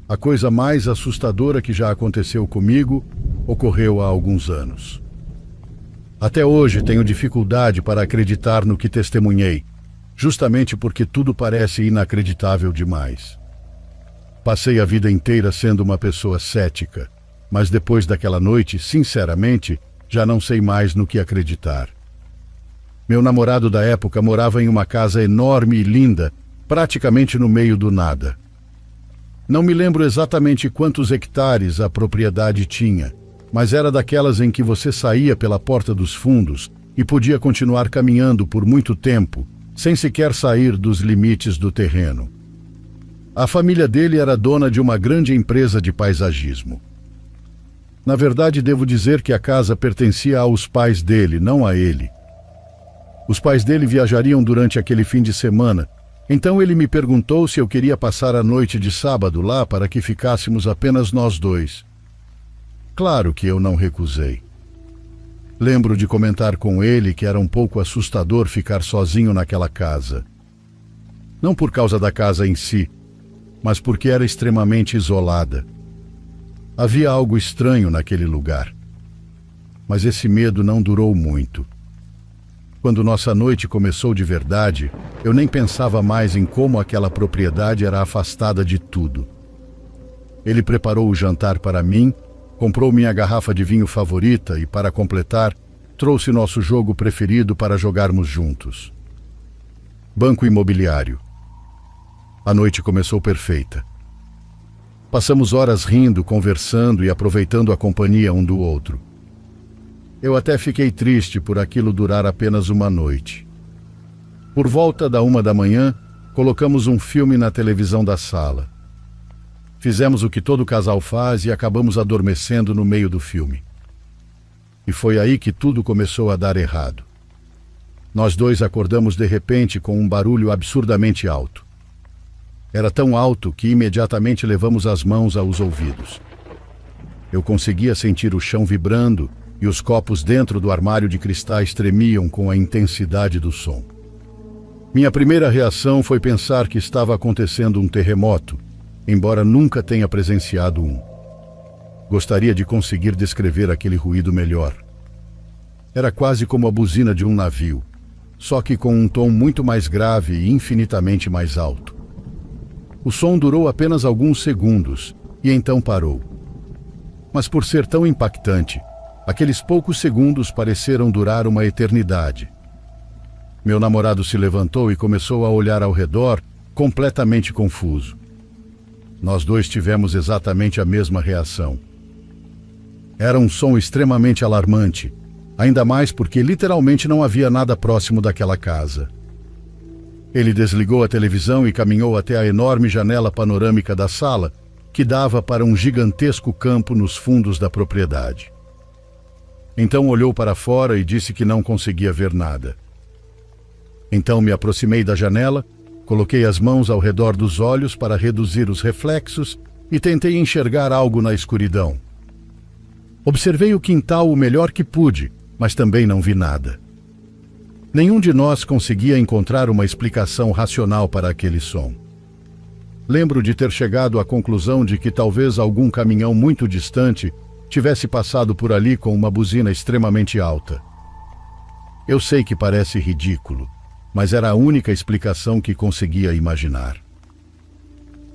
A coisa mais assustadora que já aconteceu comigo ocorreu há alguns anos. Até hoje tenho dificuldade para acreditar no que testemunhei, justamente porque tudo parece inacreditável demais. Passei a vida inteira sendo uma pessoa cética, mas depois daquela noite, sinceramente, já não sei mais no que acreditar. Meu namorado da época morava em uma casa enorme e linda, praticamente no meio do nada. Não me lembro exatamente quantos hectares a propriedade tinha, mas era daquelas em que você saía pela porta dos fundos e podia continuar caminhando por muito tempo, sem sequer sair dos limites do terreno. A família dele era dona de uma grande empresa de paisagismo. Na verdade, devo dizer que a casa pertencia aos pais dele, não a ele. Os pais dele viajariam durante aquele fim de semana, então ele me perguntou se eu queria passar a noite de sábado lá para que ficássemos apenas nós dois. Claro que eu não recusei. Lembro de comentar com ele que era um pouco assustador ficar sozinho naquela casa. Não por causa da casa em si, mas porque era extremamente isolada. Havia algo estranho naquele lugar. Mas esse medo não durou muito. Quando nossa noite começou de verdade, eu nem pensava mais em como aquela propriedade era afastada de tudo. Ele preparou o jantar para mim, comprou minha garrafa de vinho favorita e, para completar, trouxe nosso jogo preferido para jogarmos juntos. Banco Imobiliário. A noite começou perfeita. Passamos horas rindo, conversando e aproveitando a companhia um do outro. Eu até fiquei triste por aquilo durar apenas uma noite. Por volta da 1 da manhã, colocamos um filme na televisão da sala. Fizemos o que todo casal faz e acabamos adormecendo no meio do filme. E foi aí que tudo começou a dar errado. Nós dois acordamos de repente com um barulho absurdamente alto. Era tão alto que imediatamente levamos as mãos aos ouvidos. Eu conseguia sentir o chão vibrando e os copos dentro do armário de cristais tremiam com a intensidade do som. Minha primeira reação foi pensar que estava acontecendo um terremoto, embora nunca tenha presenciado um. Gostaria de conseguir descrever aquele ruído melhor. Era quase como a buzina de um navio, só que com um tom muito mais grave e infinitamente mais alto. O som durou apenas alguns segundos e então parou. Mas por ser tão impactante, aqueles poucos segundos pareceram durar uma eternidade. Meu namorado se levantou e começou a olhar ao redor, completamente confuso. Nós dois tivemos exatamente a mesma reação. Era um som extremamente alarmante, ainda mais porque literalmente não havia nada próximo daquela casa. Ele desligou a televisão e caminhou até a enorme janela panorâmica da sala, que dava para um gigantesco campo nos fundos da propriedade. Então olhou para fora e disse que não conseguia ver nada. Então me aproximei da janela, coloquei as mãos ao redor dos olhos para reduzir os reflexos e tentei enxergar algo na escuridão. Observei o quintal o melhor que pude, mas também não vi nada. Nenhum de nós conseguia encontrar uma explicação racional para aquele som. Lembro de ter chegado à conclusão de que talvez algum caminhão muito distante tivesse passado por ali com uma buzina extremamente alta. Eu sei que parece ridículo, mas era a única explicação que conseguia imaginar.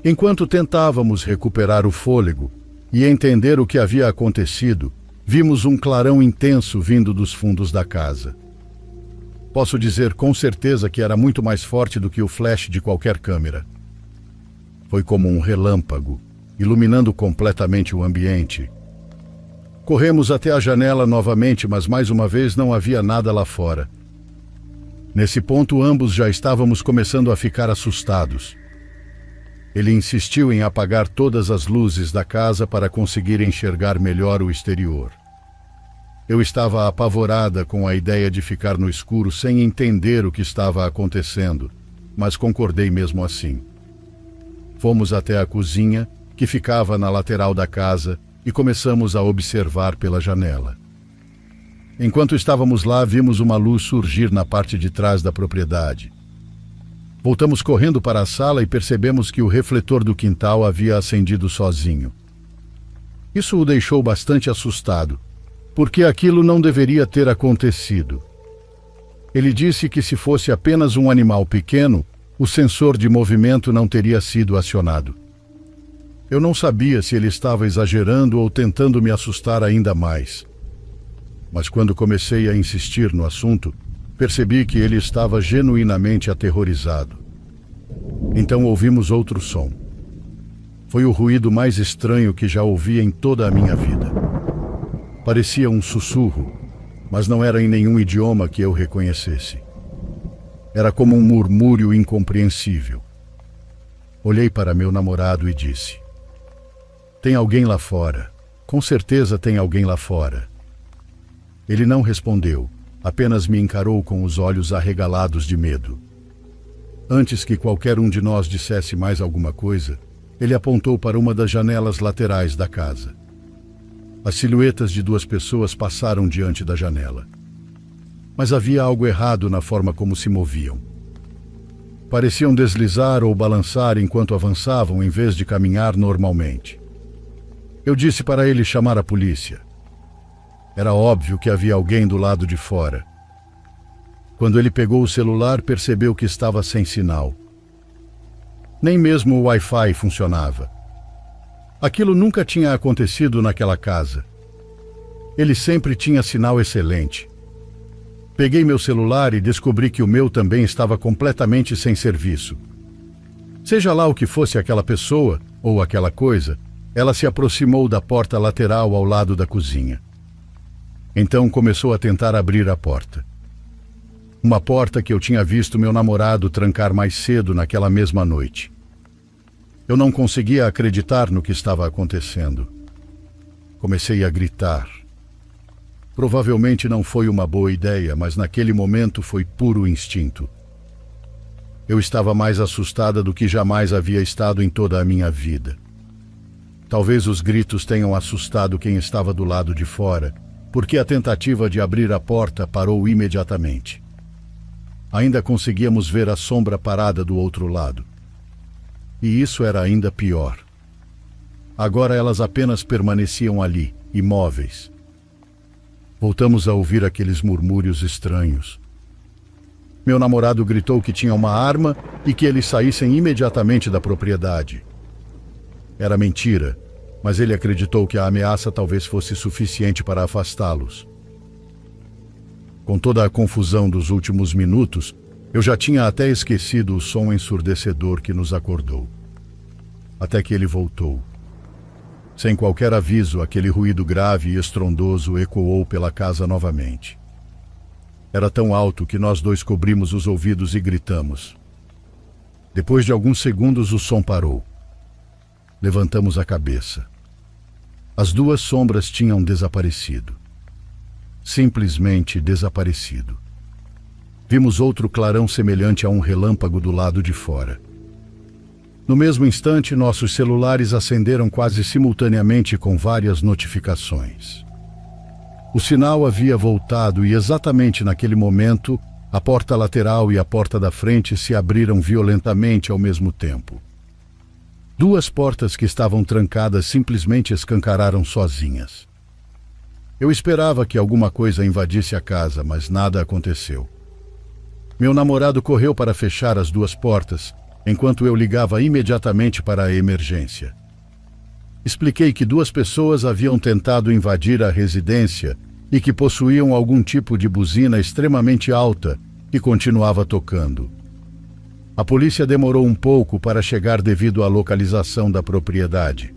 Enquanto tentávamos recuperar o fôlego e entender o que havia acontecido, vimos um clarão intenso vindo dos fundos da casa. Posso dizer com certeza que era muito mais forte do que o flash de qualquer câmera. Foi como um relâmpago, iluminando completamente o ambiente. Corremos até a janela novamente, mas mais uma vez não havia nada lá fora. Nesse ponto, ambos já estávamos começando a ficar assustados. Ele insistiu em apagar todas as luzes da casa para conseguir enxergar melhor o exterior. Eu estava apavorada com a ideia de ficar no escuro sem entender o que estava acontecendo, mas concordei mesmo assim. Fomos até a cozinha, que ficava na lateral da casa, e começamos a observar pela janela. Enquanto estávamos lá, vimos uma luz surgir na parte de trás da propriedade. Voltamos correndo para a sala e percebemos que o refletor do quintal havia acendido sozinho. Isso o deixou bastante assustado, porque aquilo não deveria ter acontecido. Ele disse que se fosse apenas um animal pequeno, o sensor de movimento não teria sido acionado. Eu não sabia se ele estava exagerando ou tentando me assustar ainda mais. Mas quando comecei a insistir no assunto, percebi que ele estava genuinamente aterrorizado. Então ouvimos outro som. Foi o ruído mais estranho que já ouvi em toda a minha vida. Parecia um sussurro, mas não era em nenhum idioma que eu reconhecesse. Era como um murmúrio incompreensível. Olhei para meu namorado e disse: "Tem alguém lá fora. Com certeza tem alguém lá fora." Ele não respondeu, apenas me encarou com os olhos arregalados de medo. Antes que qualquer um de nós dissesse mais alguma coisa, ele apontou para uma das janelas laterais da casa. As silhuetas de duas pessoas passaram diante da janela. Mas havia algo errado na forma como se moviam. Pareciam deslizar ou balançar enquanto avançavam em vez de caminhar normalmente. Eu disse para ele chamar a polícia. Era óbvio que havia alguém do lado de fora. Quando ele pegou o celular, percebeu que estava sem sinal. Nem mesmo o Wi-Fi funcionava. Aquilo nunca tinha acontecido naquela casa. Ele sempre tinha sinal excelente. Peguei meu celular e descobri que o meu também estava completamente sem serviço. Seja lá o que fosse aquela pessoa ou aquela coisa, ela se aproximou da porta lateral ao lado da cozinha. Então começou a tentar abrir a porta. Uma porta que eu tinha visto meu namorado trancar mais cedo naquela mesma noite. Eu não conseguia acreditar no que estava acontecendo. Comecei a gritar. Provavelmente não foi uma boa ideia, mas naquele momento foi puro instinto. Eu estava mais assustada do que jamais havia estado em toda a minha vida. Talvez os gritos tenham assustado quem estava do lado de fora, porque a tentativa de abrir a porta parou imediatamente. Ainda conseguíamos ver a sombra parada do outro lado. E isso era ainda pior. Agora elas apenas permaneciam ali, imóveis. Voltamos a ouvir aqueles murmúrios estranhos. Meu namorado gritou que tinha uma arma e que eles saíssem imediatamente da propriedade. Era mentira, mas ele acreditou que a ameaça talvez fosse suficiente para afastá-los. Com toda a confusão dos últimos minutos, eu já tinha até esquecido o som ensurdecedor que nos acordou. Até que ele voltou. Sem qualquer aviso, aquele ruído grave e estrondoso ecoou pela casa novamente. Era tão alto que nós dois cobrimos os ouvidos e gritamos. Depois de alguns segundos, o som parou. Levantamos a cabeça. As duas sombras tinham desaparecido. Simplesmente desaparecido. Vimos outro clarão semelhante a um relâmpago do lado de fora. No mesmo instante, nossos celulares acenderam quase simultaneamente com várias notificações. O sinal havia voltado e exatamente naquele momento, a porta lateral e a porta da frente se abriram violentamente ao mesmo tempo. Duas portas que estavam trancadas simplesmente escancararam sozinhas. Eu esperava que alguma coisa invadisse a casa, mas nada aconteceu. Meu namorado correu para fechar as duas portas, enquanto eu ligava imediatamente para a emergência. Expliquei que duas pessoas haviam tentado invadir a residência e que possuíam algum tipo de buzina extremamente alta que continuava tocando. A polícia demorou um pouco para chegar devido à localização da propriedade.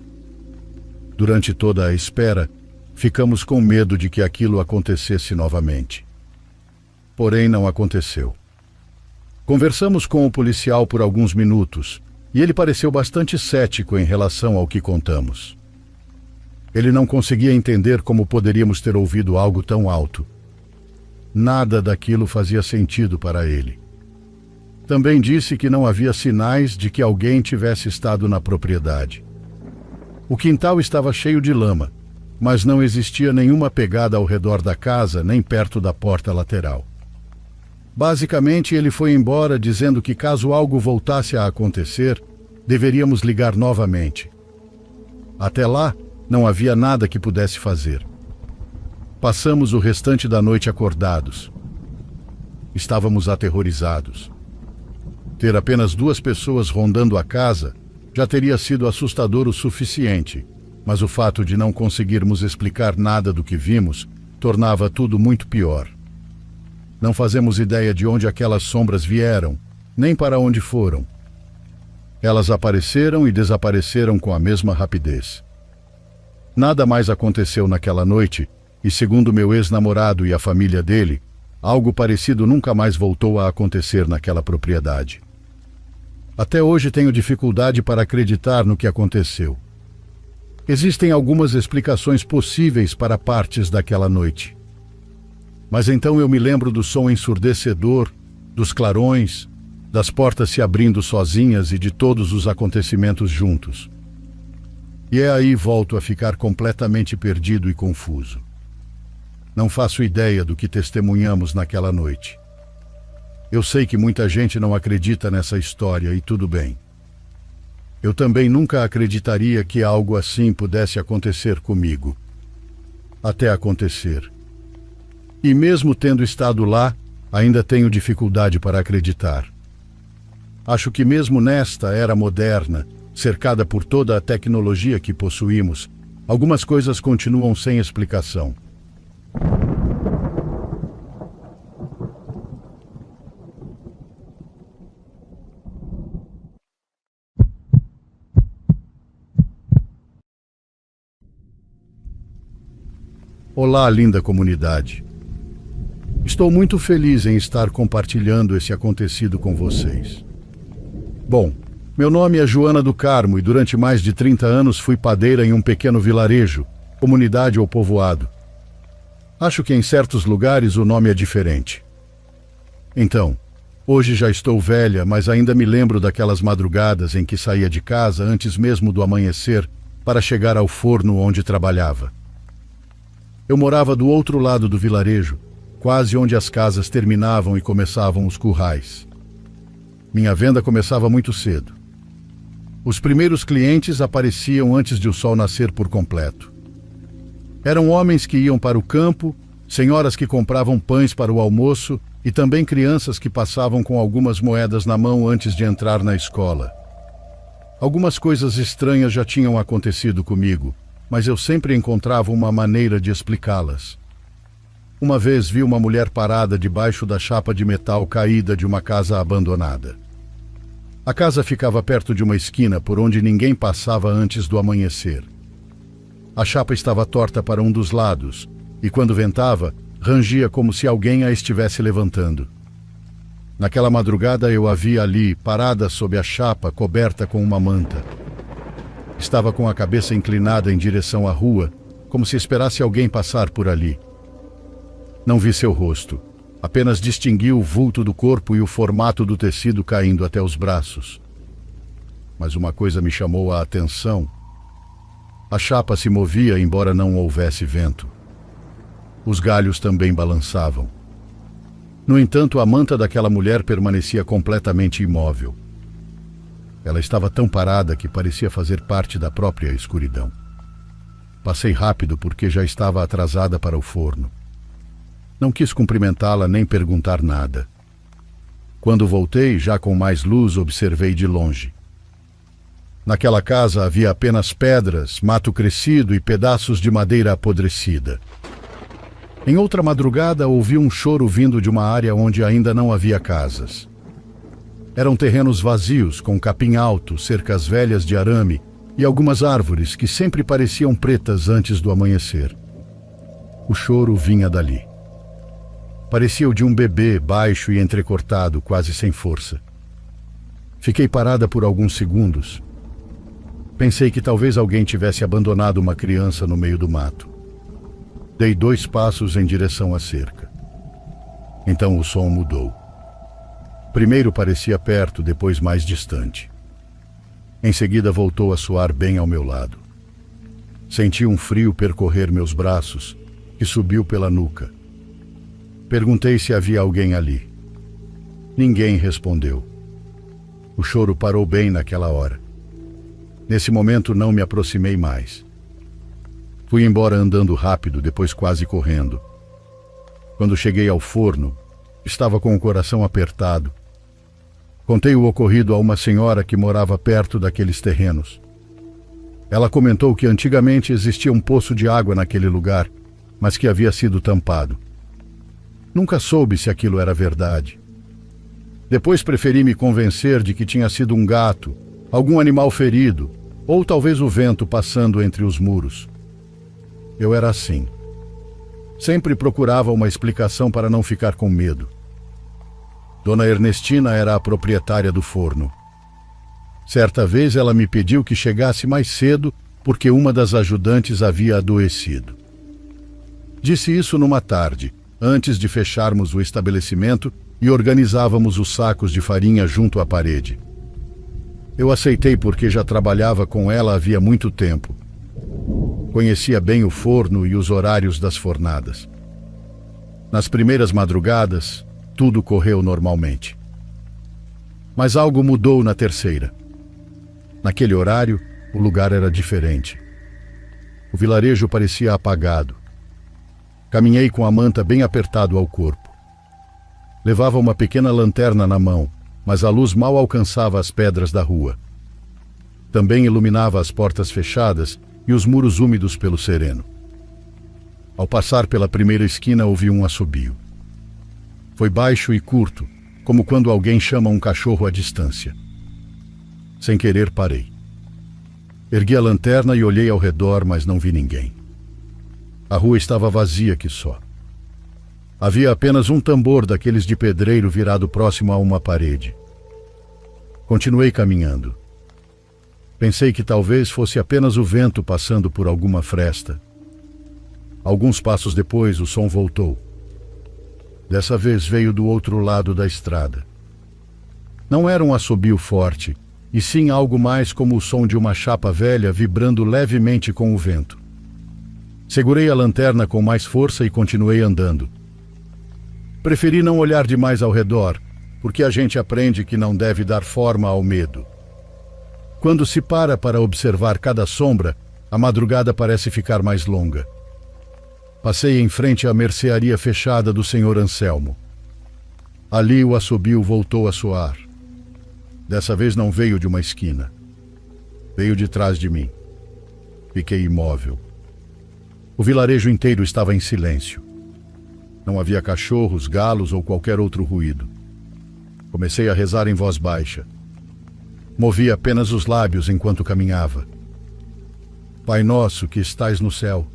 Durante toda a espera, ficamos com medo de que aquilo acontecesse novamente. Porém, não aconteceu. Conversamos com o policial por alguns minutos e ele pareceu bastante cético em relação ao que contamos. Ele não conseguia entender como poderíamos ter ouvido algo tão alto. Nada daquilo fazia sentido para ele. Também disse que não havia sinais de que alguém tivesse estado na propriedade. O quintal estava cheio de lama, mas não existia nenhuma pegada ao redor da casa nem perto da porta lateral. Basicamente, ele foi embora dizendo que caso algo voltasse a acontecer, deveríamos ligar novamente. Até lá, não havia nada que pudesse fazer. Passamos o restante da noite acordados. Estávamos aterrorizados. Ter apenas 2 pessoas rondando a casa já teria sido assustador o suficiente, mas o fato de não conseguirmos explicar nada do que vimos tornava tudo muito pior. Não fazemos ideia de onde aquelas sombras vieram, nem para onde foram. Elas apareceram e desapareceram com a mesma rapidez. Nada mais aconteceu naquela noite, e segundo meu ex-namorado e a família dele, algo parecido nunca mais voltou a acontecer naquela propriedade. Até hoje tenho dificuldade para acreditar no que aconteceu. Existem algumas explicações possíveis para partes daquela noite. Mas então eu me lembro do som ensurdecedor, dos clarões, das portas se abrindo sozinhas e de todos os acontecimentos juntos. E aí volto a ficar completamente perdido e confuso. Não faço ideia do que testemunhamos naquela noite. Eu sei que muita gente não acredita nessa história e tudo bem. Eu também nunca acreditaria que algo assim pudesse acontecer comigo. Até acontecer. E mesmo tendo estado lá, ainda tenho dificuldade para acreditar. Acho que mesmo nesta era moderna, cercada por toda a tecnologia que possuímos, algumas coisas continuam sem explicação. Olá, linda comunidade. Estou muito feliz em estar compartilhando esse acontecido com vocês. Bom, meu nome é Joana do Carmo e durante mais de 30 anos fui padeira em um pequeno vilarejo, comunidade ou povoado. Acho que em certos lugares o nome é diferente. Então, hoje já estou velha, mas ainda me lembro daquelas madrugadas em que saía de casa antes mesmo do amanhecer para chegar ao forno onde trabalhava. Eu morava do outro lado do vilarejo, quase onde as casas terminavam e começavam os currais. Minha venda começava muito cedo. Os primeiros clientes apareciam antes de o sol nascer por completo. Eram homens que iam para o campo, senhoras que compravam pães para o almoço e também crianças que passavam com algumas moedas na mão antes de entrar na escola. Algumas coisas estranhas já tinham acontecido comigo, mas eu sempre encontrava uma maneira de explicá-las. Uma vez vi uma mulher parada debaixo da chapa de metal caída de uma casa abandonada. A casa ficava perto de uma esquina por onde ninguém passava antes do amanhecer. A chapa estava torta para um dos lados, e quando ventava, rangia como se alguém a estivesse levantando. Naquela madrugada eu a vi ali, parada sob a chapa, coberta com uma manta. Estava com a cabeça inclinada em direção à rua, como se esperasse alguém passar por ali. Não vi seu rosto, apenas distingui o vulto do corpo e o formato do tecido caindo até os braços. Mas uma coisa me chamou a atenção. A chapa se movia embora não houvesse vento. Os galhos também balançavam. No entanto, a manta daquela mulher permanecia completamente imóvel. Ela estava tão parada que parecia fazer parte da própria escuridão. Passei rápido porque já estava atrasada para o forno. Não quis cumprimentá-la nem perguntar nada. Quando voltei, já com mais luz, observei de longe. Naquela casa havia apenas pedras, mato crescido e pedaços de madeira apodrecida. Em outra madrugada, ouvi um choro vindo de uma área onde ainda não havia casas. Eram terrenos vazios, com capim alto, cercas velhas de arame e algumas árvores que sempre pareciam pretas antes do amanhecer. O choro vinha dali. Parecia o de um bebê, baixo e entrecortado, quase sem força. Fiquei parada por alguns segundos. Pensei que talvez alguém tivesse abandonado uma criança no meio do mato. Dei 2 passos em direção à cerca. Então o som mudou. Primeiro parecia perto, depois mais distante. Em seguida voltou a soar bem ao meu lado. Senti um frio percorrer meus braços, que subiu pela nuca. Perguntei se havia alguém ali. Ninguém respondeu. O choro parou bem naquela hora. Nesse momento não me aproximei mais. Fui embora andando rápido, depois quase correndo. Quando cheguei ao forno, estava com o coração apertado. Contei o ocorrido a uma senhora que morava perto daqueles terrenos. Ela comentou que antigamente existia um poço de água naquele lugar, mas que havia sido tampado. Nunca soube se aquilo era verdade. Depois preferi me convencer de que tinha sido um gato, algum animal ferido, ou talvez o vento passando entre os muros. Eu era assim. Sempre procurava uma explicação para não ficar com medo. Dona Ernestina era a proprietária do forno. Certa vez ela me pediu que chegasse mais cedo porque uma das ajudantes havia adoecido. Disse isso numa tarde, antes de fecharmos o estabelecimento e organizávamos os sacos de farinha junto à parede. Eu aceitei porque já trabalhava com ela havia muito tempo. Conhecia bem o forno e os horários das fornadas. Nas primeiras madrugadas, tudo correu normalmente. Mas algo mudou na terceira. Naquele horário, o lugar era diferente. O vilarejo parecia apagado. Caminhei com a manta bem apertado ao corpo. Levava uma pequena lanterna na mão, mas a luz mal alcançava as pedras da rua. Também iluminava as portas fechadas e os muros úmidos pelo sereno. Ao passar pela primeira esquina, ouvi um assobio. Foi baixo e curto, como quando alguém chama um cachorro à distância. Sem querer, parei. Ergui a lanterna e olhei ao redor, mas não vi ninguém. A rua estava vazia que só. Havia apenas um tambor daqueles de pedreiro virado próximo a uma parede. Continuei caminhando. Pensei que talvez fosse apenas o vento passando por alguma fresta. Alguns passos depois, o som voltou. Dessa vez veio do outro lado da estrada. Não era um assobio forte, e sim algo mais como o som de uma chapa velha vibrando levemente com o vento. Segurei a lanterna com mais força e continuei andando. Preferi não olhar demais ao redor, porque a gente aprende que não deve dar forma ao medo. Quando se para observar cada sombra, a madrugada parece ficar mais longa. Passei em frente à mercearia fechada do Sr. Anselmo. Ali o assobio voltou a soar. Dessa vez não veio de uma esquina. Veio de trás de mim. Fiquei imóvel. O vilarejo inteiro estava em silêncio. Não havia cachorros, galos ou qualquer outro ruído. Comecei a rezar em voz baixa. Movi apenas os lábios enquanto caminhava. Pai nosso que estais no céu.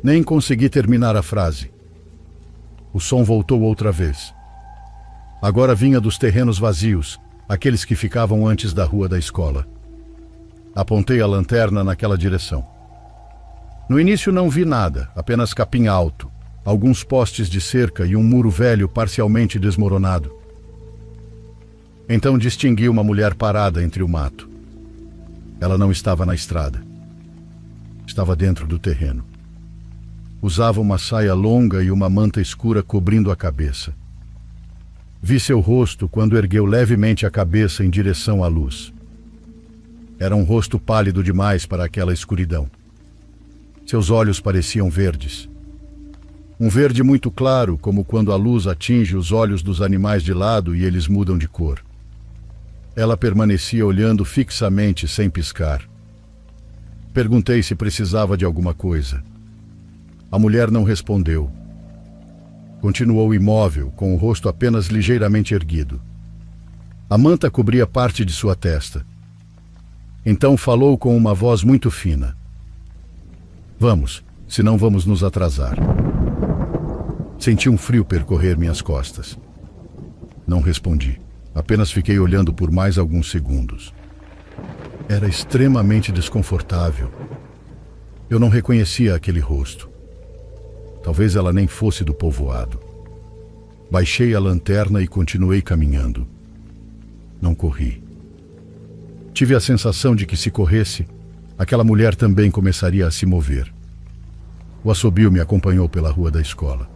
Nem consegui terminar a frase. O som voltou outra vez. Agora vinha dos terrenos vazios, aqueles que ficavam antes da rua da escola. Apontei a lanterna naquela direção. No início não vi nada, apenas capim alto, alguns postes de cerca e um muro velho parcialmente desmoronado. Então distingui uma mulher parada entre o mato. Ela não estava na estrada. Estava dentro do terreno. Usava uma saia longa e uma manta escura cobrindo a cabeça. Vi seu rosto quando ergueu levemente a cabeça em direção à luz. Era um rosto pálido demais para aquela escuridão. Seus olhos pareciam verdes. Um verde muito claro, como quando a luz atinge os olhos dos animais de lado e eles mudam de cor. Ela permanecia olhando fixamente, sem piscar. Perguntei se precisava de alguma coisa. A mulher não respondeu. Continuou imóvel, com o rosto apenas ligeiramente erguido. A manta cobria parte de sua testa. Então falou com uma voz muito fina. Vamos, senão vamos nos atrasar. Senti um frio percorrer minhas costas. Não respondi. Apenas fiquei olhando por mais alguns segundos. Era extremamente desconfortável. Eu não reconhecia aquele rosto. Talvez ela nem fosse do povoado. Baixei a lanterna e continuei caminhando. Não corri. Tive a sensação de que se corresse, aquela mulher também começaria a se mover. O assobio me acompanhou pela rua da escola.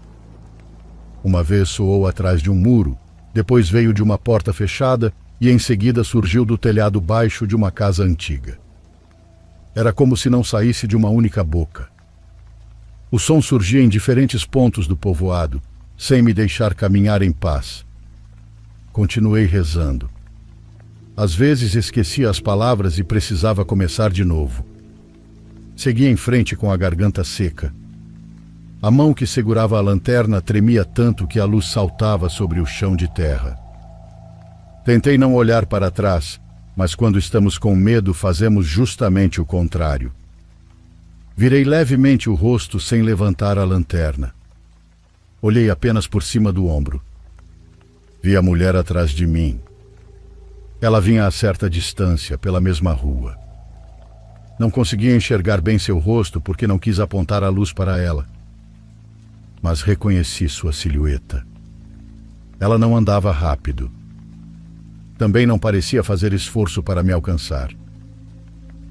Uma vez soou atrás de um muro, Depois veio de uma porta fechada e em seguida surgiu do telhado baixo de uma casa antiga. Era como se não saísse de uma única boca. O som surgia em diferentes pontos do povoado, sem me deixar caminhar em paz. Continuei rezando. Às vezes esquecia as palavras e precisava começar de novo. Segui em frente com a garganta seca. A mão que segurava a lanterna tremia tanto que a luz saltava sobre o chão de terra. Tentei não olhar para trás, mas quando estamos com medo fazemos justamente o contrário. Virei levemente o rosto sem levantar a lanterna. Olhei apenas por cima do ombro. Vi a mulher atrás de mim. Ela vinha a certa distância, pela mesma rua. Não conseguia enxergar bem seu rosto porque não quis apontar a luz para ela. Mas reconheci sua silhueta. Ela não andava rápido. Também não parecia fazer esforço para me alcançar.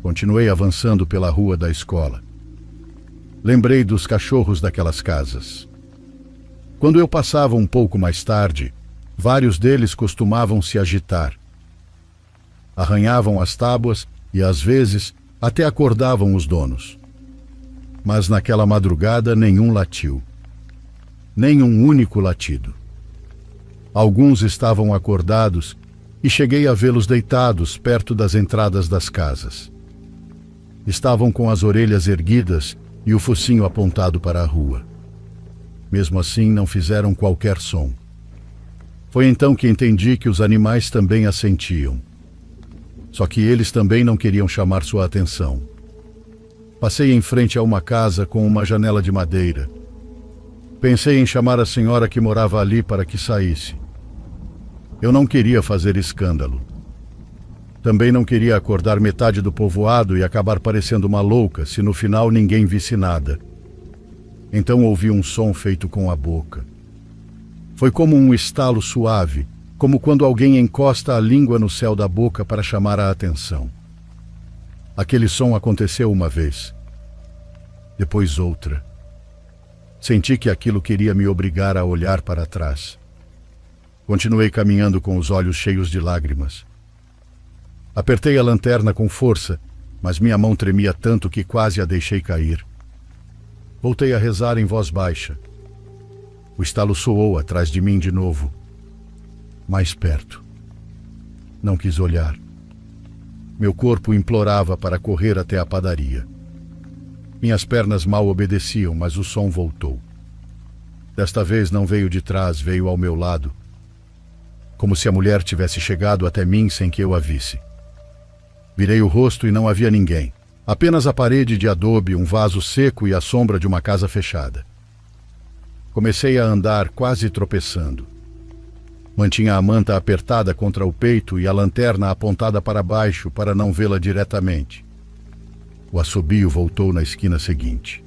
Continuei avançando pela rua da escola. Lembrei dos cachorros daquelas casas. Quando eu passava um pouco mais tarde, vários deles costumavam se agitar. Arranhavam as tábuas e, às vezes, até acordavam os donos. Mas naquela madrugada nenhum latiu. Nem um único latido. Alguns estavam acordados e cheguei a vê-los deitados perto das entradas das casas. Estavam com as orelhas erguidas e o focinho apontado para a rua. Mesmo assim, não fizeram qualquer som. Foi então que entendi que os animais também a sentiam. Só que eles também não queriam chamar sua atenção. Passei em frente a uma casa com uma janela de madeira. Pensei em chamar a senhora que morava ali para que saísse. Eu não queria fazer escândalo. Também não queria acordar metade do povoado e acabar parecendo uma louca se no final ninguém visse nada. Então ouvi um som feito com a boca. Foi como um estalo suave, como quando alguém encosta a língua no céu da boca para chamar a atenção. Aquele som aconteceu uma vez. Depois outra. Senti que aquilo queria me obrigar a olhar para trás. Continuei caminhando com os olhos cheios de lágrimas. Apertei a lanterna com força, mas minha mão tremia tanto que quase a deixei cair. Voltei a rezar em voz baixa. O estalo soou atrás de mim de novo. Mais perto. Não quis olhar. Meu corpo implorava para correr até a padaria. Minhas pernas mal obedeciam, mas o som voltou. Desta vez não veio de trás, veio ao meu lado. Como se a mulher tivesse chegado até mim sem que eu a visse. Virei o rosto e não havia ninguém. Apenas a parede de adobe, um vaso seco e a sombra de uma casa fechada. Comecei a andar quase tropeçando. Mantinha a manta apertada contra o peito e a lanterna apontada para baixo para não vê-la diretamente. O assobio voltou na esquina seguinte.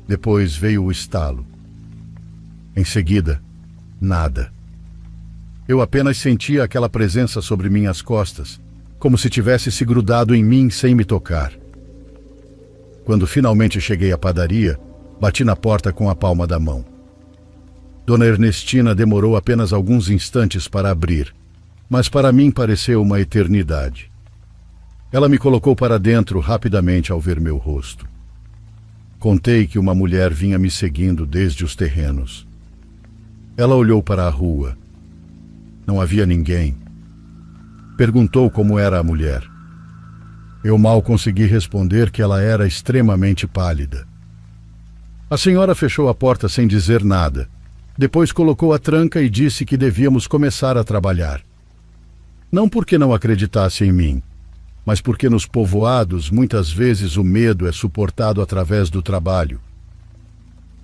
Depois veio o estalo. Em seguida, nada. Eu apenas sentia aquela presença sobre minhas costas, como se tivesse se grudado em mim sem me tocar. Quando finalmente cheguei à padaria, bati na porta com a palma da mão. Dona Ernestina demorou apenas alguns instantes para abrir, mas para mim pareceu uma eternidade. Ela me colocou para dentro rapidamente ao ver meu rosto. Contei que uma mulher vinha me seguindo desde os terrenos. Ela olhou para a rua. Não havia ninguém. Perguntou como era a mulher. Eu mal consegui responder que ela era extremamente pálida. A senhora fechou a porta sem dizer nada. Depois colocou a tranca e disse que devíamos começar a trabalhar. Não porque não acreditasse em mim, mas porque nos povoados muitas vezes o medo é suportado através do trabalho.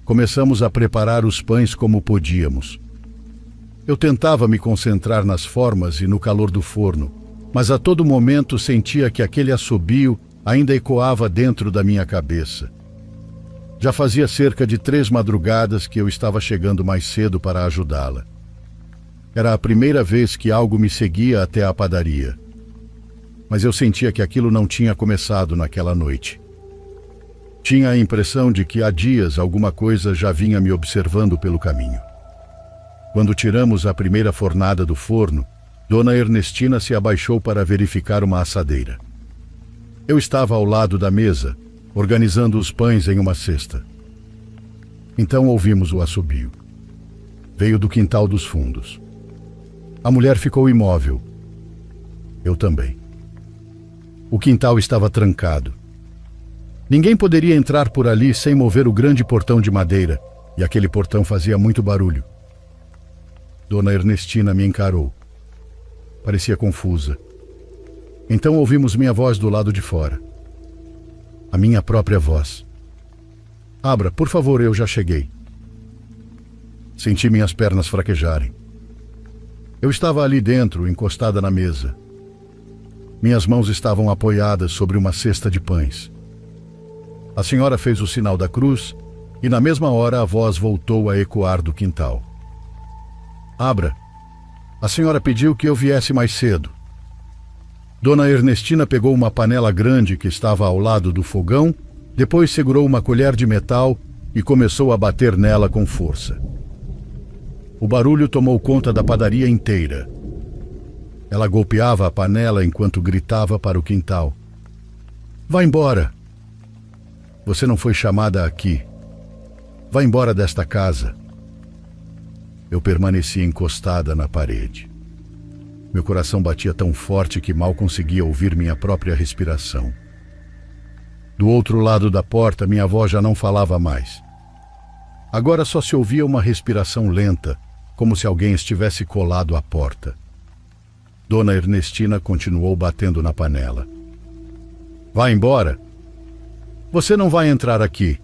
Começamos a preparar os pães como podíamos. Eu tentava me concentrar nas formas e no calor do forno, mas a todo momento sentia que aquele assobio ainda ecoava dentro da minha cabeça. Já fazia cerca de 3 madrugadas que eu estava chegando mais cedo para ajudá-la. Era a primeira vez que algo me seguia até a padaria. Mas eu sentia que aquilo não tinha começado naquela noite. Tinha a impressão de que há dias alguma coisa já vinha me observando pelo caminho. Quando tiramos a primeira fornada do forno, Dona Ernestina se abaixou para verificar uma assadeira. Eu estava ao lado da mesa, organizando os pães em uma cesta. Então ouvimos o assobio. Veio do quintal dos fundos. A mulher ficou imóvel. Eu também. O quintal estava trancado. Ninguém poderia entrar por ali sem mover o grande portão de madeira, e aquele portão fazia muito barulho. Dona Ernestina me encarou. Parecia confusa. Então ouvimos minha voz do lado de fora. A minha própria voz. Abra, por favor, eu já cheguei. Senti minhas pernas fraquejarem. Eu estava ali dentro, encostada na mesa. Minhas mãos estavam apoiadas sobre uma cesta de pães. A senhora fez o sinal da cruz e na mesma hora a voz voltou a ecoar do quintal. Abra, a senhora pediu que eu viesse mais cedo. Dona Ernestina pegou uma panela grande que estava ao lado do fogão, depois segurou uma colher de metal e começou a bater nela com força. O barulho tomou conta da padaria inteira. Ela golpeava a panela enquanto gritava para o quintal. Vá embora! Você não foi chamada aqui. Vá embora desta casa. Eu permaneci encostada na parede. Meu coração batia tão forte que mal conseguia ouvir minha própria respiração. Do outro lado da porta, minha avó já não falava mais. Agora só se ouvia uma respiração lenta, como se alguém estivesse colado à porta. Dona Ernestina continuou batendo na panela. Vá embora! Você não vai entrar aqui.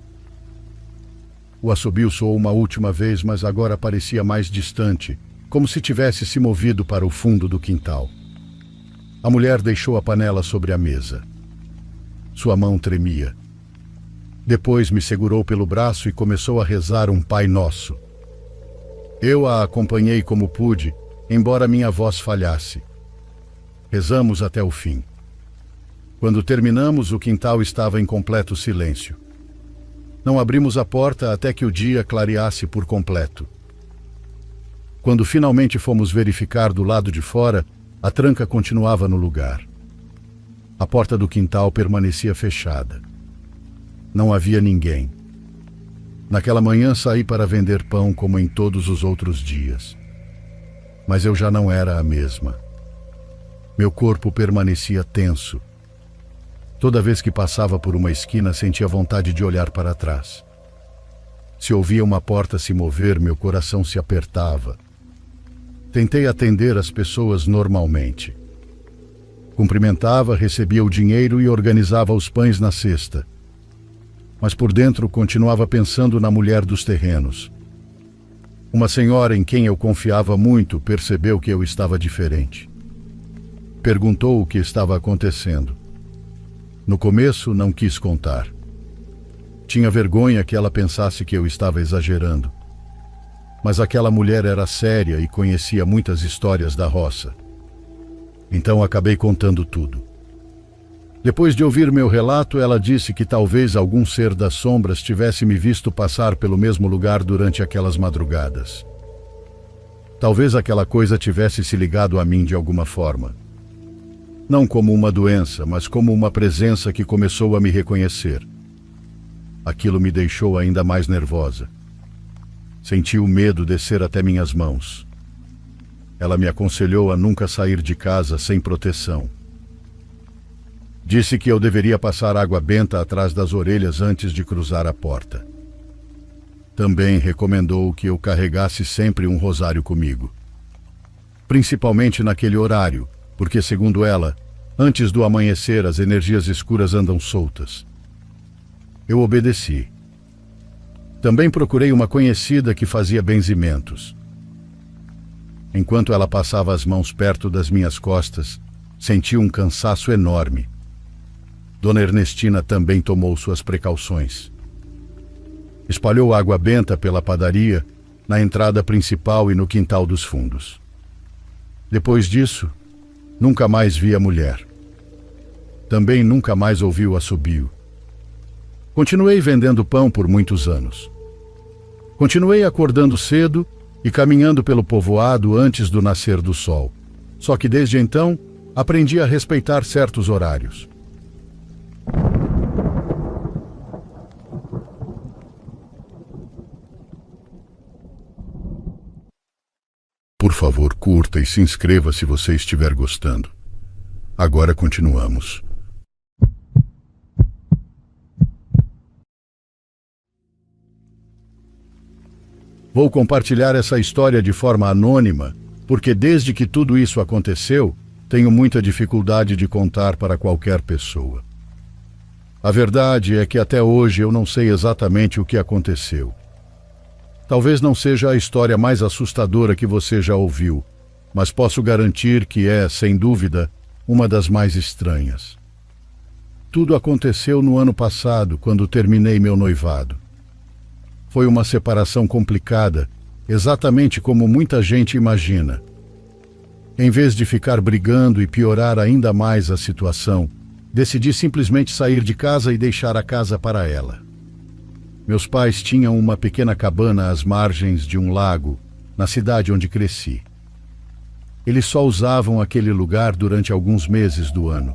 O assobio soou uma última vez, mas agora parecia mais distante, como se tivesse se movido para o fundo do quintal. A mulher deixou a panela sobre a mesa. Sua mão tremia. Depois me segurou pelo braço e começou a rezar um Pai Nosso. Eu a acompanhei como pude, embora minha voz falhasse. Rezamos até o fim. Quando terminamos, o quintal estava em completo silêncio. Não abrimos a porta até que o dia clareasse por completo. Quando finalmente fomos verificar do lado de fora, a tranca continuava no lugar. A porta do quintal permanecia fechada. Não havia ninguém. Naquela manhã saí para vender pão como em todos os outros dias. Mas eu já não era a mesma. Meu corpo permanecia tenso. Toda vez que passava por uma esquina, sentia vontade de olhar para trás. Se ouvia uma porta se mover, meu coração se apertava. Tentei atender as pessoas normalmente. Cumprimentava, recebia o dinheiro e organizava os pães na cesta. Mas por dentro continuava pensando na mulher dos terrenos. Uma senhora em quem eu confiava muito percebeu que eu estava diferente. Perguntou o que estava acontecendo. No começo, não quis contar. Tinha vergonha que ela pensasse que eu estava exagerando. Mas aquela mulher era séria e conhecia muitas histórias da roça. Então acabei contando tudo. Depois de ouvir meu relato, ela disse que talvez algum ser das sombras tivesse me visto passar pelo mesmo lugar durante aquelas madrugadas. Talvez aquela coisa tivesse se ligado a mim de alguma forma. Não como uma doença, mas como uma presença que começou a me reconhecer. Aquilo me deixou ainda mais nervosa. Senti o medo descer até minhas mãos. Ela me aconselhou a nunca sair de casa sem proteção. Disse que eu deveria passar água benta atrás das orelhas antes de cruzar a porta. Também recomendou que eu carregasse sempre um rosário comigo. Principalmente naquele horário, porque, segundo ela, antes do amanhecer as energias escuras andam soltas. Eu obedeci. Também procurei uma conhecida que fazia benzimentos. Enquanto ela passava as mãos perto das minhas costas, senti um cansaço enorme. Dona Ernestina também tomou suas precauções. Espalhou água benta pela padaria, na entrada principal e no quintal dos fundos. Depois disso, nunca mais vi a mulher. Também nunca mais ouvi o assobio. Continuei vendendo pão por muitos anos. Continuei acordando cedo e caminhando pelo povoado antes do nascer do sol. Só que desde então, aprendi a respeitar certos horários. Por favor, curta e se inscreva se você estiver gostando. Agora continuamos. Vou compartilhar essa história de forma anônima, porque desde que tudo isso aconteceu, tenho muita dificuldade de contar para qualquer pessoa. A verdade é que até hoje eu não sei exatamente o que aconteceu. Talvez não seja a história mais assustadora que você já ouviu, mas posso garantir que é, sem dúvida, uma das mais estranhas. Tudo aconteceu no ano passado, quando terminei meu noivado. Foi uma separação complicada, exatamente como muita gente imagina. Em vez de ficar brigando e piorar ainda mais a situação, decidi simplesmente sair de casa e deixar a casa para ela. Meus pais tinham uma pequena cabana às margens de um lago, na cidade onde cresci. Eles só usavam aquele lugar durante alguns meses do ano.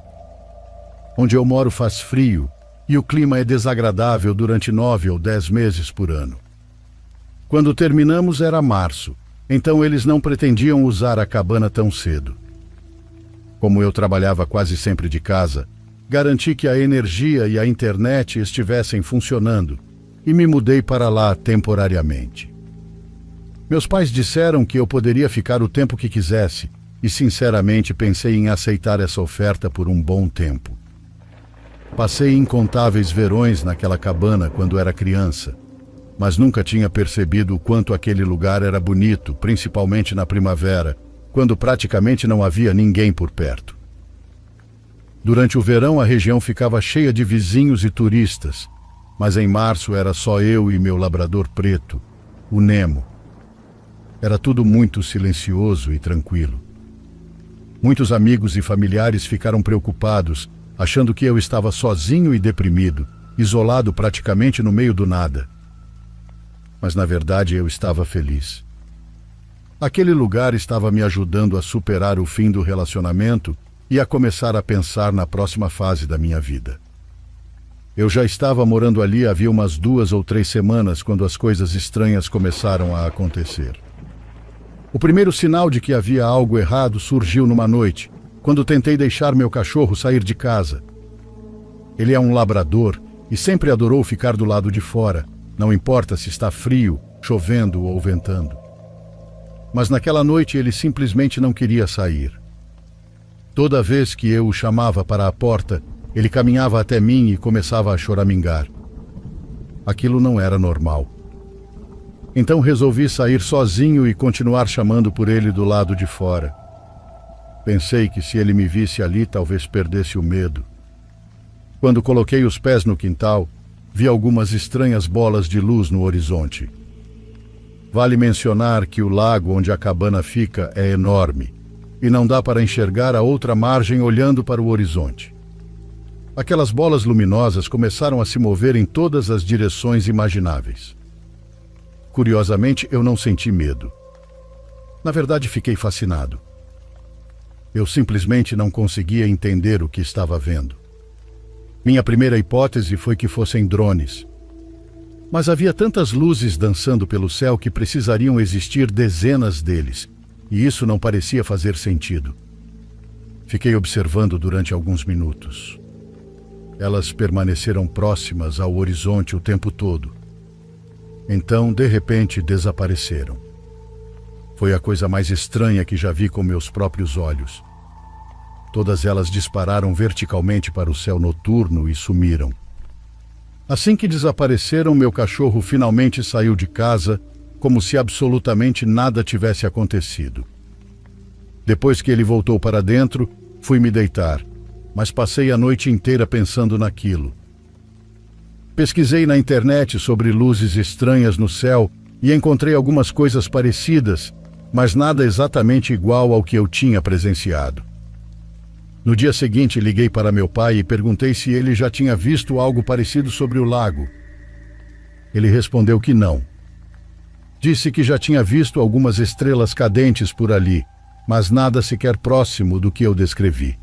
Onde eu moro faz frio e o clima é desagradável durante 9 ou 10 meses por ano. Quando terminamos era março, então eles não pretendiam usar a cabana tão cedo. Como eu trabalhava quase sempre de casa, garanti que a energia e a internet estivessem funcionando e me mudei para lá temporariamente. Meus pais disseram que eu poderia ficar o tempo que quisesse e sinceramente pensei em aceitar essa oferta por um bom tempo. Passei incontáveis verões naquela cabana quando era criança, mas nunca tinha percebido o quanto aquele lugar era bonito, principalmente na primavera, quando praticamente não havia ninguém por perto. Durante o verão a região ficava cheia de vizinhos e turistas, mas em março era só eu e meu labrador preto, o Nemo. Era tudo muito silencioso e tranquilo. Muitos amigos e familiares ficaram preocupados, achando que eu estava sozinho e deprimido, isolado praticamente no meio do nada. Mas na verdade eu estava feliz. Aquele lugar estava me ajudando a superar o fim do relacionamento e a começar a pensar na próxima fase da minha vida. Eu já estava morando ali havia umas 2 ou 3 semanas quando as coisas estranhas começaram a acontecer. O primeiro sinal de que havia algo errado surgiu numa noite, quando tentei deixar meu cachorro sair de casa. Ele é um labrador e sempre adorou ficar do lado de fora, não importa se está frio, chovendo ou ventando. Mas naquela noite ele simplesmente não queria sair. Toda vez que eu o chamava para a porta, ele caminhava até mim e começava a choramingar. Aquilo não era normal. Então resolvi sair sozinho e continuar chamando por ele do lado de fora. Pensei que se ele me visse ali, talvez perdesse o medo. Quando coloquei os pés no quintal, vi algumas estranhas bolas de luz no horizonte. Vale mencionar que o lago onde a cabana fica é enorme e não dá para enxergar a outra margem olhando para o horizonte. Aquelas bolas luminosas começaram a se mover em todas as direções imagináveis. Curiosamente, eu não senti medo. Na verdade, fiquei fascinado. Eu simplesmente não conseguia entender o que estava vendo. Minha primeira hipótese foi que fossem drones. Mas havia tantas luzes dançando pelo céu que precisariam existir dezenas deles, e isso não parecia fazer sentido. Fiquei observando durante alguns minutos. Elas permaneceram próximas ao horizonte o tempo todo. Então, de repente, desapareceram. Foi a coisa mais estranha que já vi com meus próprios olhos. Todas elas dispararam verticalmente para o céu noturno e sumiram. Assim que desapareceram, meu cachorro finalmente saiu de casa, como se absolutamente nada tivesse acontecido. Depois que ele voltou para dentro, fui me deitar, mas passei a noite inteira pensando naquilo. Pesquisei na internet sobre luzes estranhas no céu e encontrei algumas coisas parecidas, mas nada exatamente igual ao que eu tinha presenciado. No dia seguinte, liguei para meu pai e perguntei se ele já tinha visto algo parecido sobre o lago. Ele respondeu que não. Disse que já tinha visto algumas estrelas cadentes por ali, mas nada sequer próximo do que eu descrevi.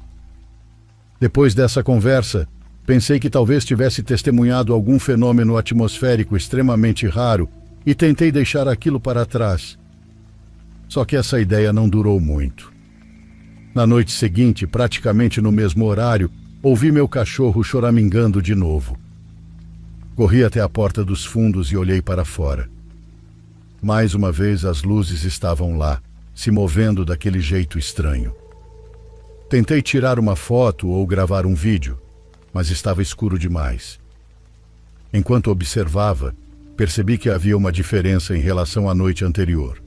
Depois dessa conversa, pensei que talvez tivesse testemunhado algum fenômeno atmosférico extremamente raro e tentei deixar aquilo para trás. Só que essa ideia não durou muito. Na noite seguinte, praticamente no mesmo horário, ouvi meu cachorro choramingando de novo. Corri até a porta dos fundos e olhei para fora. Mais uma vez as luzes estavam lá, se movendo daquele jeito estranho. Tentei tirar uma foto ou gravar um vídeo, mas estava escuro demais. Enquanto observava, percebi que havia uma diferença em relação à noite anterior.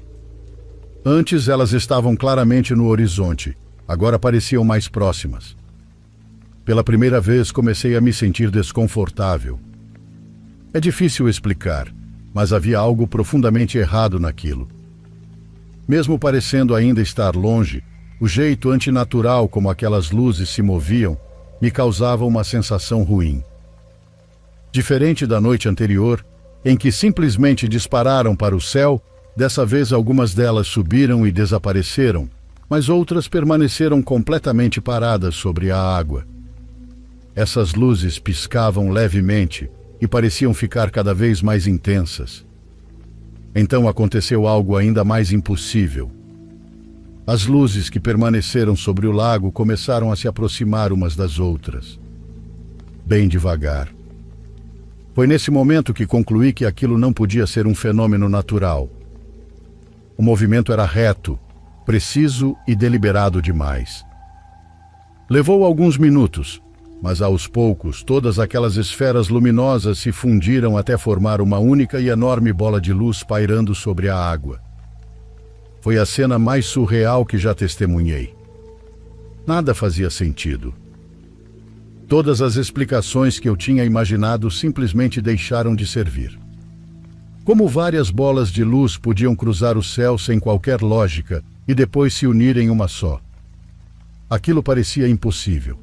Antes elas estavam claramente no horizonte, agora pareciam mais próximas. Pela primeira vez comecei a me sentir desconfortável. É difícil explicar, mas havia algo profundamente errado naquilo. Mesmo parecendo ainda estar longe, o jeito antinatural como aquelas luzes se moviam me causava uma sensação ruim. Diferente da noite anterior, em que simplesmente dispararam para o céu, dessa vez algumas delas subiram e desapareceram, mas outras permaneceram completamente paradas sobre a água. Essas luzes piscavam levemente e pareciam ficar cada vez mais intensas. Então aconteceu algo ainda mais impossível. As luzes que permaneceram sobre o lago começaram a se aproximar umas das outras, bem devagar. Foi nesse momento que concluí que aquilo não podia ser um fenômeno natural. O movimento era reto, preciso e deliberado demais. Levou alguns minutos, mas aos poucos todas aquelas esferas luminosas se fundiram até formar uma única e enorme bola de luz pairando sobre a água. Foi a cena mais surreal que já testemunhei. Nada fazia sentido. Todas as explicações que eu tinha imaginado simplesmente deixaram de servir. Como várias bolas de luz podiam cruzar o céu sem qualquer lógica e depois se unir em uma só? Aquilo parecia impossível.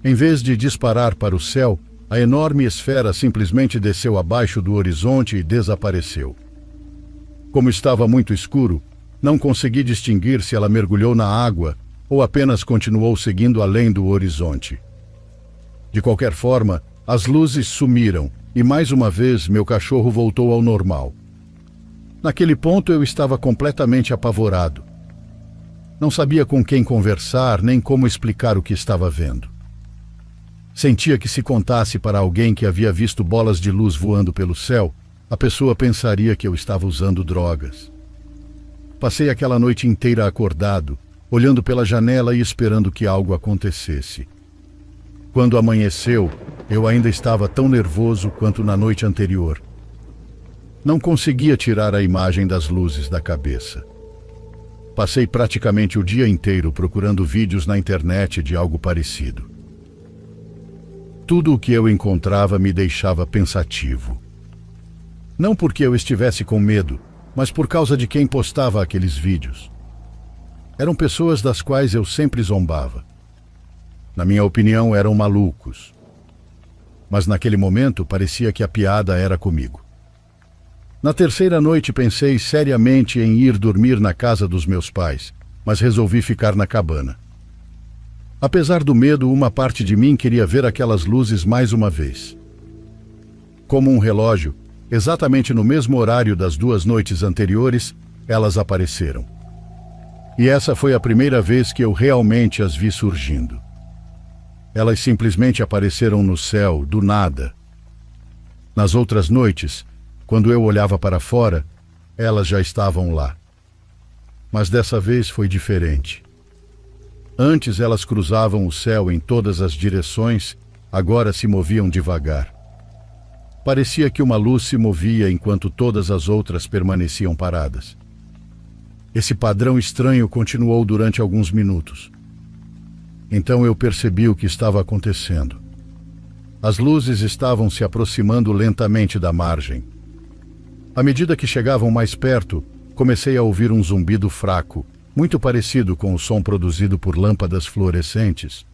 Em vez de disparar para o céu, a enorme esfera simplesmente desceu abaixo do horizonte e desapareceu. Como estava muito escuro, não consegui distinguir se ela mergulhou na água ou apenas continuou seguindo além do horizonte. De qualquer forma, as luzes sumiram e mais uma vez meu cachorro voltou ao normal. Naquele ponto eu estava completamente apavorado. Não sabia com quem conversar nem como explicar o que estava vendo. Sentia que se contasse para alguém que havia visto bolas de luz voando pelo céu, a pessoa pensaria que eu estava usando drogas. Passei aquela noite inteira acordado, olhando pela janela e esperando que algo acontecesse. Quando amanheceu, eu ainda estava tão nervoso quanto na noite anterior. Não conseguia tirar a imagem das luzes da cabeça. Passei praticamente o dia inteiro procurando vídeos na internet de algo parecido. Tudo o que eu encontrava me deixava pensativo. Não porque eu estivesse com medo, mas por causa de quem postava aqueles vídeos. Eram pessoas das quais eu sempre zombava. Na minha opinião, eram malucos. Mas naquele momento parecia que a piada era comigo. Na terceira noite pensei seriamente em ir dormir na casa dos meus pais, mas resolvi ficar na cabana. Apesar do medo, uma parte de mim queria ver aquelas luzes mais uma vez. Como um relógio, exatamente no mesmo horário das 2 noites anteriores, elas apareceram. E essa foi a primeira vez que eu realmente as vi surgindo. Elas simplesmente apareceram no céu, do nada. Nas outras noites, quando eu olhava para fora, elas já estavam lá. Mas dessa vez foi diferente. Antes elas cruzavam o céu em todas as direções, agora se moviam devagar. Parecia que uma luz se movia enquanto todas as outras permaneciam paradas. Esse padrão estranho continuou durante alguns minutos. Então eu percebi o que estava acontecendo. As luzes estavam se aproximando lentamente da margem. À medida que chegavam mais perto, comecei a ouvir um zumbido fraco, muito parecido com o som produzido por lâmpadas fluorescentes.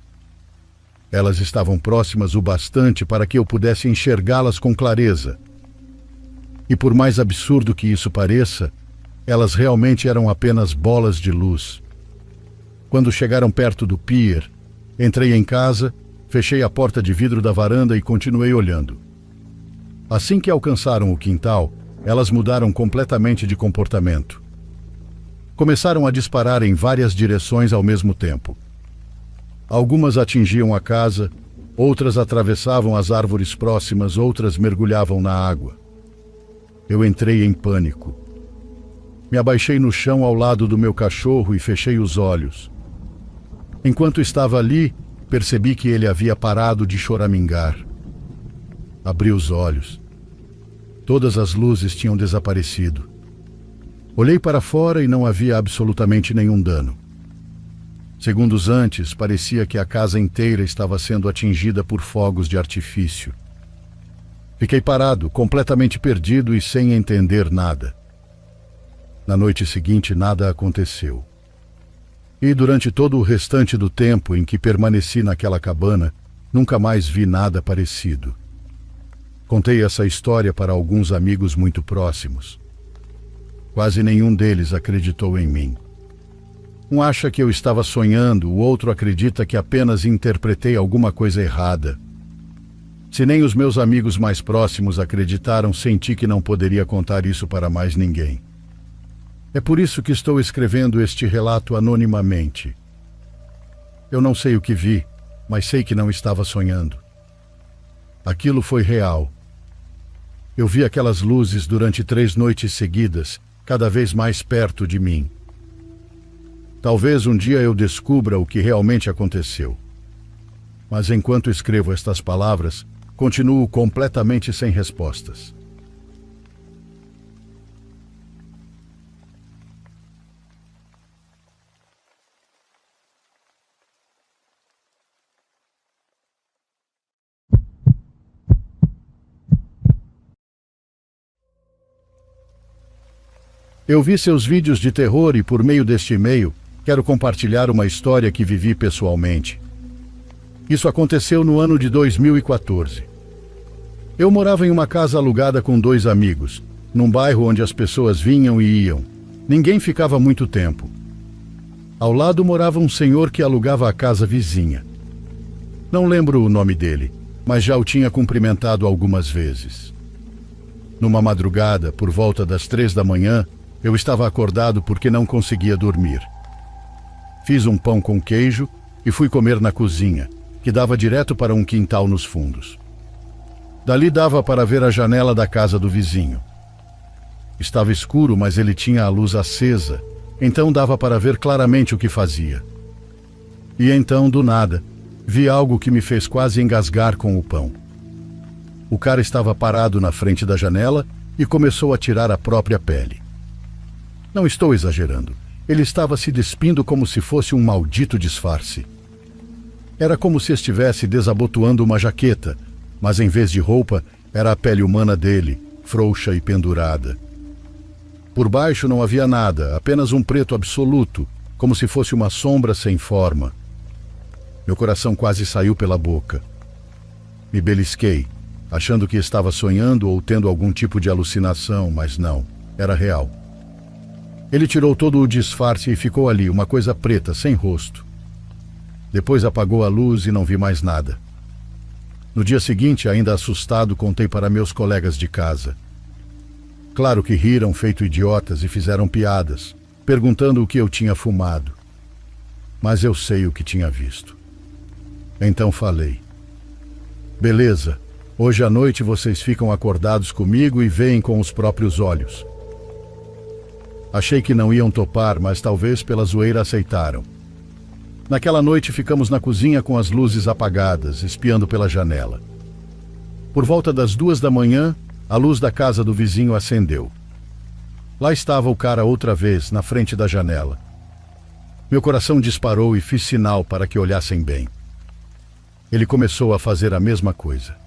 Elas estavam próximas o bastante para que eu pudesse enxergá-las com clareza. E por mais absurdo que isso pareça, elas realmente eram apenas bolas de luz. Quando chegaram perto do pier, entrei em casa, fechei a porta de vidro da varanda e continuei olhando. Assim que alcançaram o quintal, elas mudaram completamente de comportamento. Começaram a disparar em várias direções ao mesmo tempo. Algumas atingiam a casa, outras atravessavam as árvores próximas, outras mergulhavam na água. Eu entrei em pânico. Me abaixei no chão ao lado do meu cachorro e fechei os olhos. Enquanto estava ali, percebi que ele havia parado de choramingar. Abri os olhos. Todas as luzes tinham desaparecido. Olhei para fora e não havia absolutamente nenhum dano. Segundos antes, parecia que a casa inteira estava sendo atingida por fogos de artifício. Fiquei parado, completamente perdido e sem entender nada. Na noite seguinte, nada aconteceu. E durante todo o restante do tempo em que permaneci naquela cabana, nunca mais vi nada parecido. Contei essa história para alguns amigos muito próximos. Quase nenhum deles acreditou em mim. Um acha que eu estava sonhando, o outro acredita que apenas interpretei alguma coisa errada. Se nem os meus amigos mais próximos acreditaram, senti que não poderia contar isso para mais ninguém. É por isso que estou escrevendo este relato anonimamente. Eu não sei o que vi, mas sei que não estava sonhando. Aquilo foi real. Eu vi aquelas luzes durante 3 noites seguidas, cada vez mais perto de mim. Talvez um dia eu descubra o que realmente aconteceu. Mas enquanto escrevo estas palavras, continuo completamente sem respostas. Eu vi seus vídeos de terror e, por meio deste e-mail, quero compartilhar uma história que vivi pessoalmente. Isso aconteceu no ano de 2014. Eu morava em uma casa alugada com 2 amigos, num bairro onde as pessoas vinham e iam. Ninguém ficava muito tempo. Ao lado morava um senhor que alugava a casa vizinha. Não lembro o nome dele, mas já o tinha cumprimentado algumas vezes. Numa madrugada, por volta das 3 da manhã, eu estava acordado porque não conseguia dormir. Fiz um pão com queijo e fui comer na cozinha, que dava direto para um quintal nos fundos. Dali dava para ver a janela da casa do vizinho. Estava escuro, mas ele tinha a luz acesa, então dava para ver claramente o que fazia. E então, do nada, vi algo que me fez quase engasgar com o pão. O cara estava parado na frente da janela e começou a tirar a própria pele. Não estou exagerando. Ele estava se despindo como se fosse um maldito disfarce. Era como se estivesse desabotoando uma jaqueta, mas em vez de roupa, era a pele humana dele, frouxa e pendurada. Por baixo não havia nada, apenas um preto absoluto, como se fosse uma sombra sem forma. Meu coração quase saiu pela boca. Me belisquei, achando que estava sonhando ou tendo algum tipo de alucinação, mas não, era real. Ele tirou todo o disfarce e ficou ali, uma coisa preta, sem rosto. Depois apagou a luz e não vi mais nada. No dia seguinte, ainda assustado, contei para meus colegas de casa. Claro que riram feito idiotas e fizeram piadas, perguntando o que eu tinha fumado. Mas eu sei o que tinha visto. Então falei: beleza, hoje à noite vocês ficam acordados comigo e veem com os próprios olhos. Achei que não iam topar, mas talvez pela zoeira aceitaram. Naquela noite ficamos na cozinha com as luzes apagadas, espiando pela janela. Por volta das 2 da manhã, a luz da casa do vizinho acendeu. Lá estava o cara outra vez, na frente da janela. Meu coração disparou e fiz sinal para que olhassem bem. Ele começou a fazer a mesma coisa.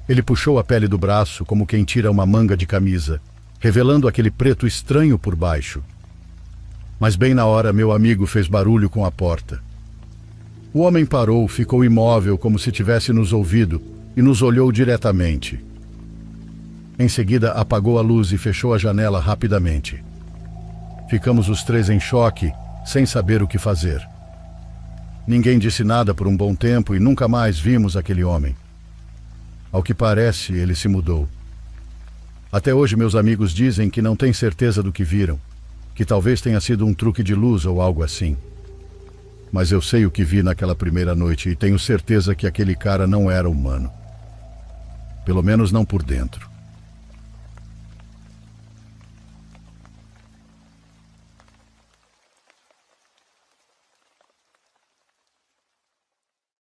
Ele puxou a pele do braço como quem tira uma manga de camisa, revelando aquele preto estranho por baixo. Mas bem na hora, meu amigo fez barulho com a porta. O homem parou, ficou imóvel como se tivesse nos ouvido e nos olhou diretamente. Em seguida, apagou a luz e fechou a janela rapidamente. Ficamos os três em choque, sem saber o que fazer. Ninguém disse nada por um bom tempo e nunca mais vimos aquele homem. Ao que parece, ele se mudou. Até hoje, meus amigos dizem que não têm certeza do que viram, que talvez tenha sido um truque de luz ou algo assim. Mas eu sei o que vi naquela primeira noite e tenho certeza que aquele cara não era humano. Pelo menos não por dentro.